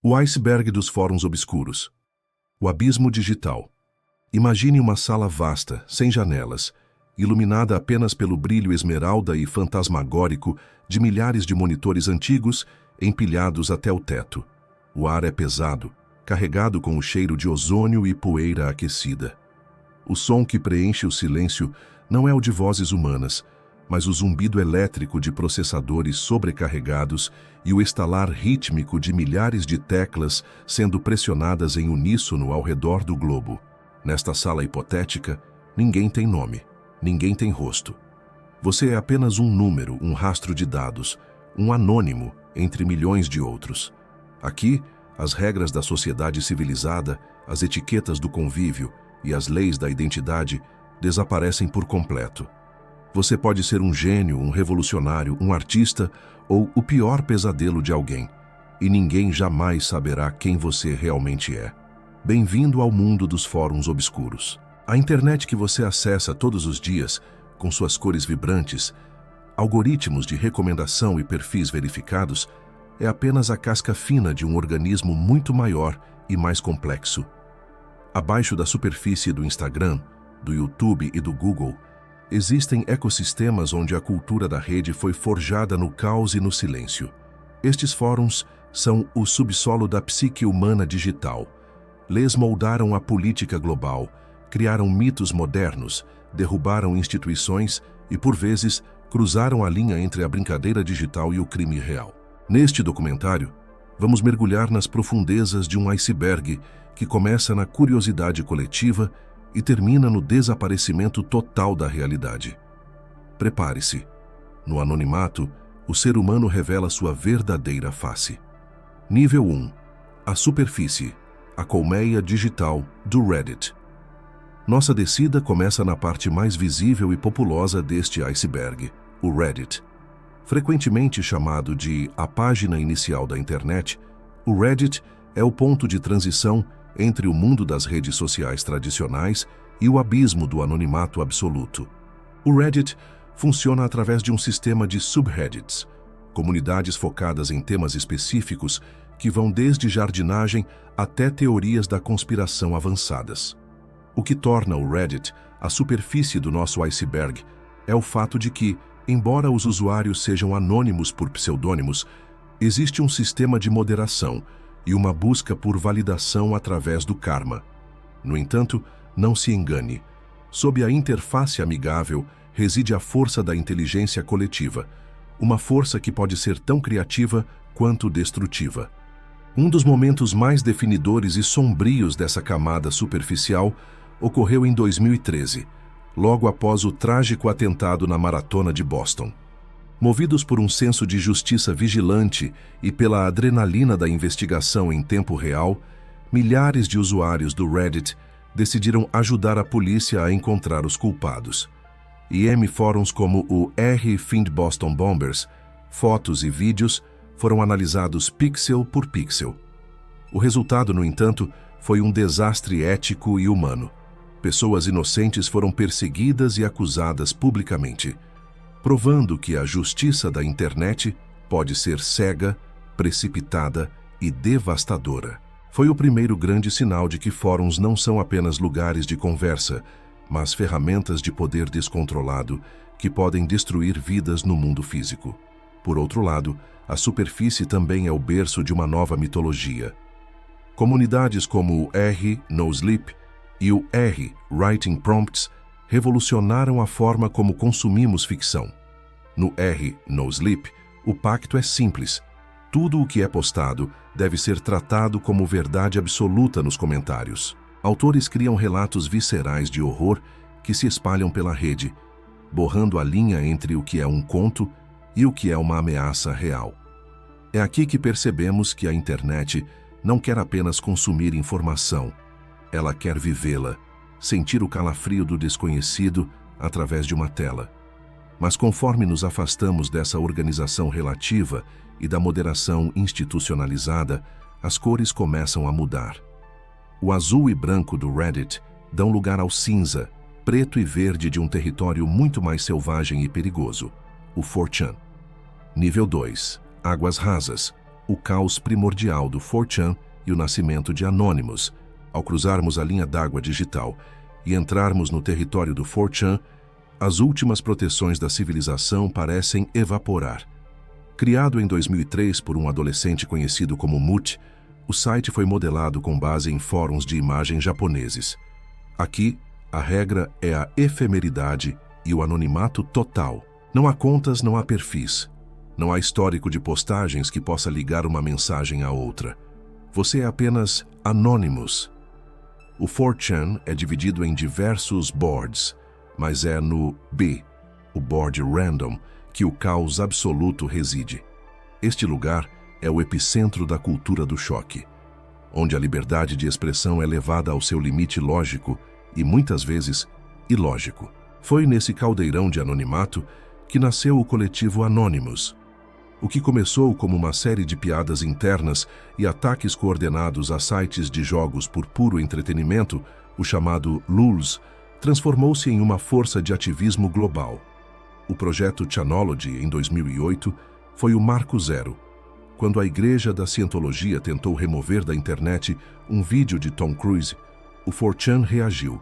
O iceberg dos fóruns obscuros. O abismo digital. Imagine uma sala vasta, sem janelas, iluminada apenas pelo brilho esmeralda e fantasmagórico de milhares de monitores antigos empilhados até o teto. O ar é pesado, carregado com o cheiro de ozônio e poeira aquecida. O som que preenche o silêncio não é o de vozes humanas, mas o zumbido elétrico de processadores sobrecarregados e o estalar rítmico de milhares de teclas sendo pressionadas em uníssono ao redor do globo. Nesta sala hipotética, ninguém tem nome, ninguém tem rosto. Você é apenas um número, um rastro de dados, um anônimo entre milhões de outros. Aqui, as regras da sociedade civilizada, as etiquetas do convívio e as leis da identidade desaparecem por completo. Você pode ser um gênio, um revolucionário, um artista ou o pior pesadelo de alguém, e ninguém jamais saberá quem você realmente é. Bem-vindo ao mundo dos fóruns obscuros. A internet que você acessa todos os dias, com suas cores vibrantes, algoritmos de recomendação e perfis verificados, é apenas a casca fina de um organismo muito maior e mais complexo. Abaixo da superfície do Instagram, do YouTube e do Google, existem ecossistemas onde a cultura da rede foi forjada no caos e no silêncio. Estes fóruns são o subsolo da psique humana digital. Eles moldaram a política global, criaram mitos modernos, derrubaram instituições e, por vezes, cruzaram a linha entre a brincadeira digital e o crime real. Neste documentário, vamos mergulhar nas profundezas de um iceberg que começa na curiosidade coletiva e termina no desaparecimento total da realidade. Prepare-se. No anonimato, o ser humano revela sua verdadeira face. Nível 1. A superfície. A colmeia digital do Reddit. Nossa descida começa na parte mais visível e populosa deste iceberg, o Reddit. Frequentemente chamado de a página inicial da internet, o Reddit é o ponto de transição entre o mundo das redes sociais tradicionais e o abismo do anonimato absoluto. O Reddit funciona através de um sistema de subreddits, comunidades focadas em temas específicos que vão desde jardinagem até teorias da conspiração avançadas. O que torna o Reddit a superfície do nosso iceberg é o fato de que, embora os usuários sejam anônimos por pseudônimos, existe um sistema de moderação e uma busca por validação através do karma. No entanto, não se engane. Sob a interface amigável reside a força da inteligência coletiva, uma força que pode ser tão criativa quanto destrutiva. Um dos momentos mais definidores e sombrios dessa camada superficial ocorreu em 2013, logo após o trágico atentado na Maratona de Boston. Movidos por um senso de justiça vigilante e pela adrenalina da investigação em tempo real, milhares de usuários do Reddit decidiram ajudar a polícia a encontrar os culpados. E em fóruns como o r/Find Boston Bombers, fotos e vídeos foram analisados pixel por pixel. O resultado, no entanto, foi um desastre ético e humano. Pessoas inocentes foram perseguidas e acusadas publicamente, provando que a justiça da internet pode ser cega, precipitada e devastadora. Foi o primeiro grande sinal de que fóruns não são apenas lugares de conversa, mas ferramentas de poder descontrolado que podem destruir vidas no mundo físico. Por outro lado, a superfície também é o berço de uma nova mitologia. Comunidades como o r/No Sleep e o r/Writing Prompts revolucionaram a forma como consumimos ficção. No r/No Sleep, o pacto é simples. Tudo o que é postado deve ser tratado como verdade absoluta nos comentários. Autores criam relatos viscerais de horror que se espalham pela rede, borrando a linha entre o que é um conto e o que é uma ameaça real. É aqui que percebemos que a internet não quer apenas consumir informação, ela quer vivê-la, sentir o calafrio do desconhecido através de uma tela. Mas conforme nos afastamos dessa organização relativa e da moderação institucionalizada, as cores começam a mudar. O azul e branco do Reddit dão lugar ao cinza, preto e verde de um território muito mais selvagem e perigoso, o 4chan. Nível 2. Águas rasas. o caos primordial do 4chan e o nascimento de Anonymous. Ao cruzarmos a linha d'água digital e entrarmos no território do 4chan, as últimas proteções da civilização parecem evaporar. Criado em 2003 por um adolescente conhecido como Mut, o site foi modelado com base em fóruns de imagem japoneses. Aqui, a regra é a efemeridade e o anonimato total. Não há contas, não há perfis. Não há histórico de postagens que possa ligar uma mensagem à outra. Você é apenas Anonymous. O 4chan é dividido em diversos boards, mas é no B, o board random, que o caos absoluto reside. Este lugar é o epicentro da cultura do choque, onde a liberdade de expressão é levada ao seu limite lógico e, muitas vezes, ilógico. Foi nesse caldeirão de anonimato que nasceu o coletivo Anonymous. O que começou como uma série de piadas internas e ataques coordenados a sites de jogos por puro entretenimento, o chamado LULs, transformou-se em uma força de ativismo global. O projeto Chanology, em 2008, foi o marco zero, quando a Igreja da Cientologia tentou remover da internet um vídeo de Tom Cruise. O 4chan reagiu.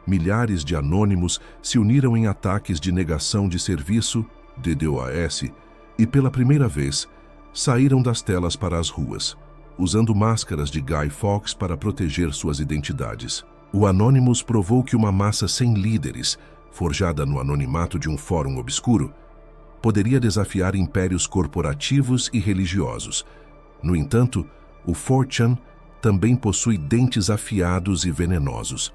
Milhares de anônimos se uniram em ataques de negação de serviço, DDoS, e pela primeira vez saíram das telas para as ruas, usando máscaras de Guy Fawkes para proteger suas identidades. O Anonymous provou que uma massa sem líderes, forjada no anonimato de um fórum obscuro, poderia desafiar impérios corporativos e religiosos. No entanto, o 4chan também possui dentes afiados e venenosos.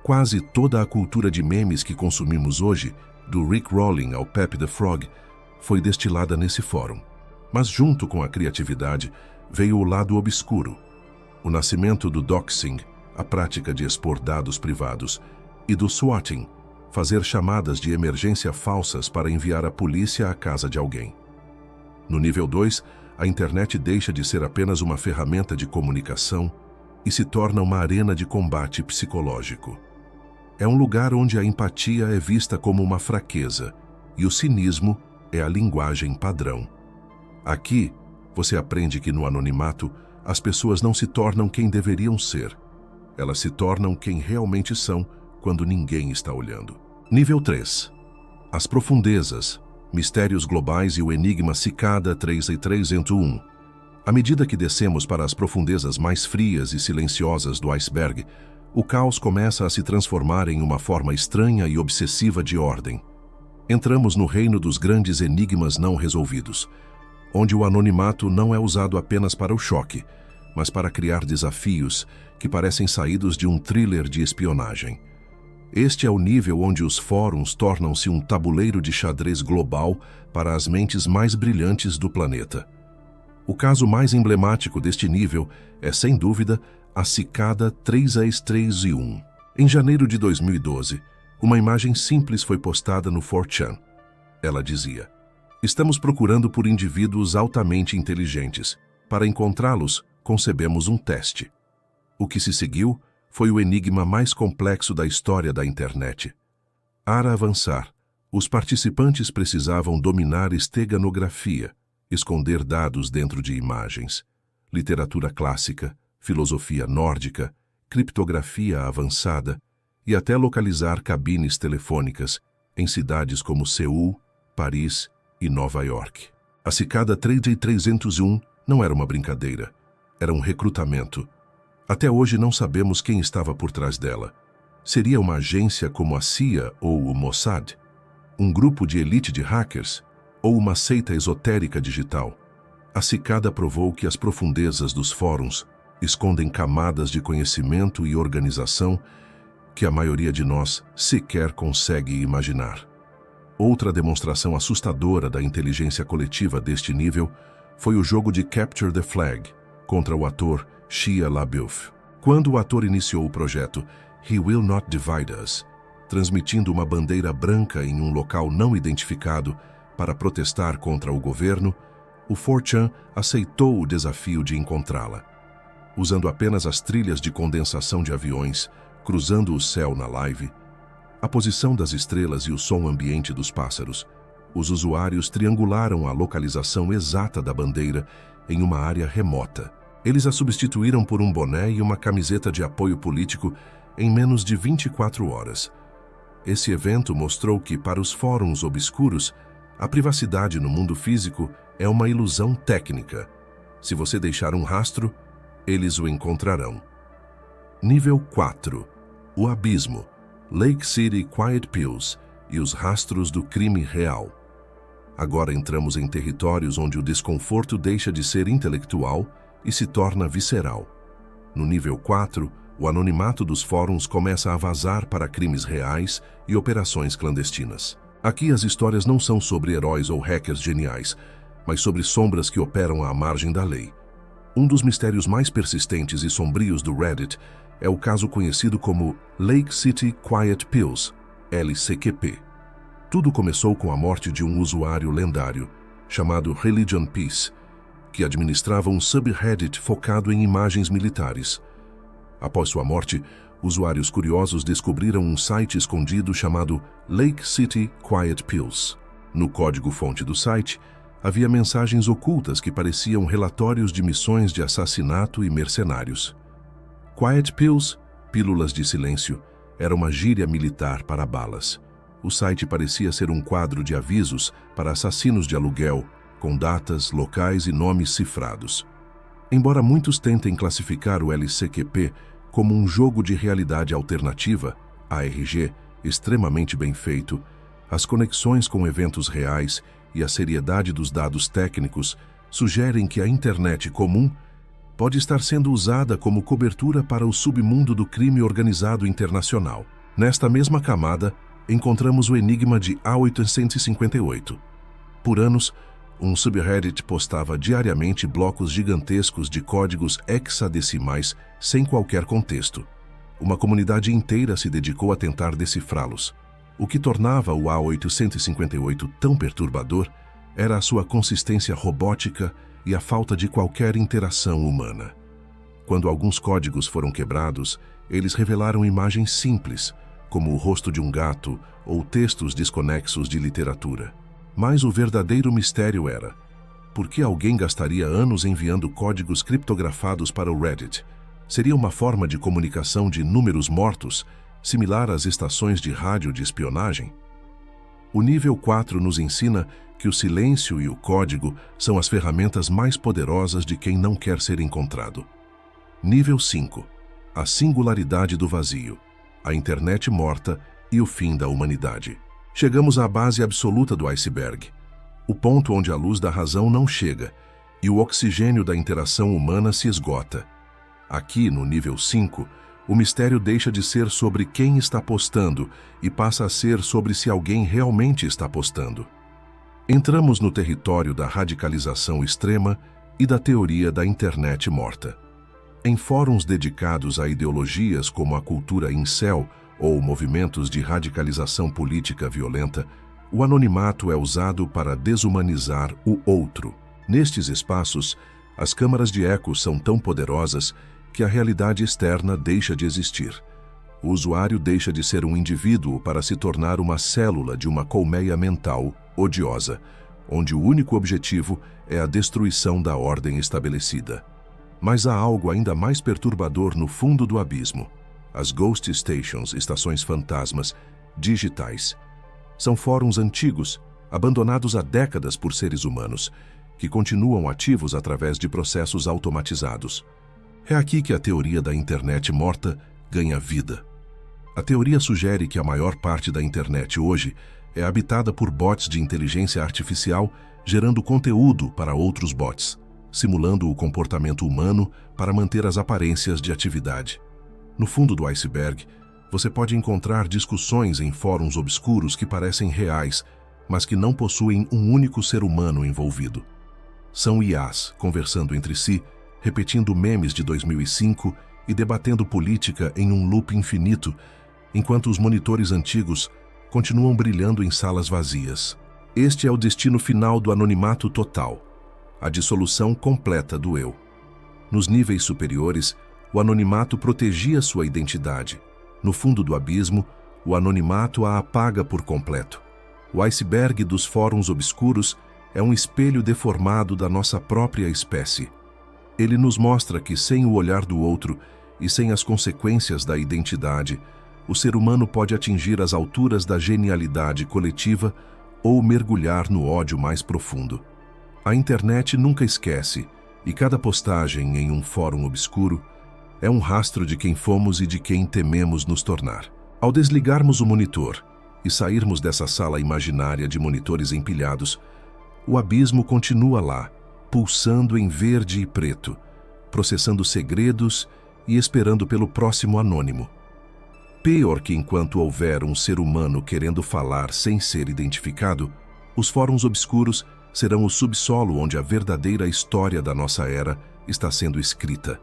Quase toda a cultura de memes que consumimos hoje, do Rick Rolling ao Pepe the Frog, foi destilada nesse fórum. Mas junto com a criatividade veio o lado obscuro. O nascimento do doxing, a prática de expor dados privados, e do swatting, fazer chamadas de emergência falsas para enviar a polícia à casa de alguém. No nível 2, a internet deixa de ser apenas uma ferramenta de comunicação e se torna uma arena de combate psicológico. É um lugar onde a empatia é vista como uma fraqueza e o cinismo é a linguagem padrão. Aqui, você aprende que no anonimato, as pessoas não se tornam quem deveriam ser. Elas se tornam quem realmente são quando ninguém está olhando. Nível 3. As profundezas, mistérios globais e o enigma Cicada 331. À medida que descemos para as profundezas mais frias e silenciosas do iceberg, o caos começa a se transformar em uma forma estranha e obsessiva de ordem. Entramos no reino dos grandes enigmas não resolvidos, onde o anonimato não é usado apenas para o choque, mas para criar desafios que parecem saídos de um thriller de espionagem. Este é o nível onde os fóruns tornam-se um tabuleiro de xadrez global para as mentes mais brilhantes do planeta. O caso mais emblemático deste nível é, sem dúvida, a Cicada 331. Em janeiro de 2012, uma imagem simples foi postada no 4chan. Ela dizia: "Estamos procurando por indivíduos altamente inteligentes. Para encontrá-los, concebemos um teste." O que se seguiu foi o enigma mais complexo da história da internet. Para avançar, os participantes precisavam dominar esteganografia, esconder dados dentro de imagens, literatura clássica, filosofia nórdica, criptografia avançada e até localizar cabines telefônicas em cidades como Seul, Paris e Nova York. A Cicada 331 não era uma brincadeira, era um recrutamento. Até hoje não sabemos quem estava por trás dela. Seria uma agência como a CIA ou o Mossad? Um grupo de elite de hackers? Ou uma seita esotérica digital? A Cicada provou que as profundezas dos fóruns escondem camadas de conhecimento e organização que a maioria de nós sequer consegue imaginar. Outra demonstração assustadora da inteligência coletiva deste nível foi o jogo de Capture the Flag contra o ator Shia LaBeouf. Quando o ator iniciou o projeto He Will Not Divide Us, transmitindo uma bandeira branca em um local não identificado para protestar contra o governo, o 4chan aceitou o desafio de encontrá-la. Usando apenas as trilhas de condensação de aviões, cruzando o céu na live, a posição das estrelas e o som ambiente dos pássaros, Os usuários triangularam a localização exata da bandeira em uma área remota. Eles a substituíram por um boné e uma camiseta de apoio político em menos de 24 horas. Esse evento mostrou que, para os fóruns obscuros, a privacidade no mundo físico é uma ilusão técnica. Se você deixar um rastro, eles o encontrarão. Nível 4. O Abismo, Lake City Quiet Pills e os rastros do crime real. Agora entramos em territórios onde o desconforto deixa de ser intelectual e se torna visceral. No nível 4, o anonimato dos fóruns começa a vazar para crimes reais e operações clandestinas. Aqui as histórias não são sobre heróis ou hackers geniais, mas sobre sombras que operam à margem da lei. Um dos mistérios mais persistentes e sombrios do Reddit é o caso conhecido como Lake City Quiet Pills, LCQP. Tudo começou com a morte de um usuário lendário, chamado Religion Peace, que administrava um subreddit focado em imagens militares. Após sua morte, usuários curiosos descobriram um site escondido chamado Lake City Quiet Pills. No código-fonte do site, havia mensagens ocultas que pareciam relatórios de missões de assassinato e mercenários. Quiet Pills, pílulas de silêncio, era uma gíria militar para balas. O site parecia ser um quadro de avisos para assassinos de aluguel, com datas, locais e nomes cifrados. Embora muitos tentem classificar o LCQP como um jogo de realidade alternativa, ARG, extremamente bem feito, as conexões com eventos reais e a seriedade dos dados técnicos sugerem que a internet comum pode estar sendo usada como cobertura para o submundo do crime organizado internacional. Nesta mesma camada, encontramos o enigma de A858. Por anos, um subreddit postava diariamente blocos gigantescos de códigos hexadecimais sem qualquer contexto. Uma comunidade inteira se dedicou a tentar decifrá-los. O que tornava o A858 tão perturbador era a sua consistência robótica e a falta de qualquer interação humana. Quando alguns códigos foram quebrados, eles revelaram imagens simples, como o rosto de um gato ou textos desconexos de literatura. Mas o verdadeiro mistério era: por que alguém gastaria anos enviando códigos criptografados para o Reddit? Seria uma forma de comunicação de números mortos, similar às estações de rádio de espionagem? O nível 4 nos ensina que o silêncio e o código são as ferramentas mais poderosas de quem não quer ser encontrado. Nível 5. A singularidade do vazio, a internet morta e o fim da humanidade. Chegamos à base absoluta do iceberg, o ponto onde a luz da razão não chega e o oxigênio da interação humana se esgota. Aqui, no nível 5, o mistério deixa de ser sobre quem está postando e passa a ser sobre se alguém realmente está postando. Entramos no território da radicalização extrema e da teoria da internet morta. Em fóruns dedicados a ideologias como a cultura incel ou movimentos de radicalização política violenta, o anonimato é usado para desumanizar o outro. Nestes espaços, as câmaras de eco são tão poderosas que a realidade externa deixa de existir. O usuário deixa de ser um indivíduo para se tornar uma célula de uma colmeia mental odiosa, onde o único objetivo é a destruição da ordem estabelecida. Mas há algo ainda mais perturbador no fundo do abismo: as Ghost Stations, estações fantasmas, digitais. São fóruns antigos, abandonados há décadas por seres humanos, que continuam ativos através de processos automatizados. É aqui que a teoria da internet morta ganha vida. A teoria sugere que a maior parte da internet hoje é habitada por bots de inteligência artificial gerando conteúdo para outros bots, simulando o comportamento humano para manter as aparências de atividade. No fundo do iceberg, você pode encontrar discussões em fóruns obscuros que parecem reais, mas que não possuem um único ser humano envolvido. São IAs conversando entre si, repetindo memes de 2005 e debatendo política em um loop infinito, enquanto os monitores antigos continuam brilhando em salas vazias. Este é o destino final do anonimato total, a dissolução completa do eu. Nos níveis superiores, o anonimato protegia sua identidade. No fundo do abismo, o anonimato a apaga por completo. O iceberg dos fóruns obscuros é um espelho deformado da nossa própria espécie. Ele nos mostra que, sem o olhar do outro e sem as consequências da identidade, o ser humano pode atingir as alturas da genialidade coletiva ou mergulhar no ódio mais profundo. A internet nunca esquece, e cada postagem em um fórum obscuro é um rastro de quem fomos e de quem tememos nos tornar. Ao desligarmos o monitor e sairmos dessa sala imaginária de monitores empilhados, o abismo continua lá, pulsando em verde e preto, processando segredos e esperando pelo próximo anônimo. Pior que enquanto houver um ser humano querendo falar sem ser identificado, os fóruns obscuros serão o subsolo onde a verdadeira história da nossa era está sendo escrita.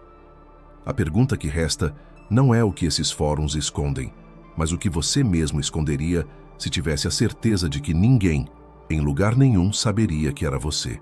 A pergunta que resta não é o que esses fóruns escondem, mas o que você mesmo esconderia se tivesse a certeza de que ninguém, em lugar nenhum, saberia que era você.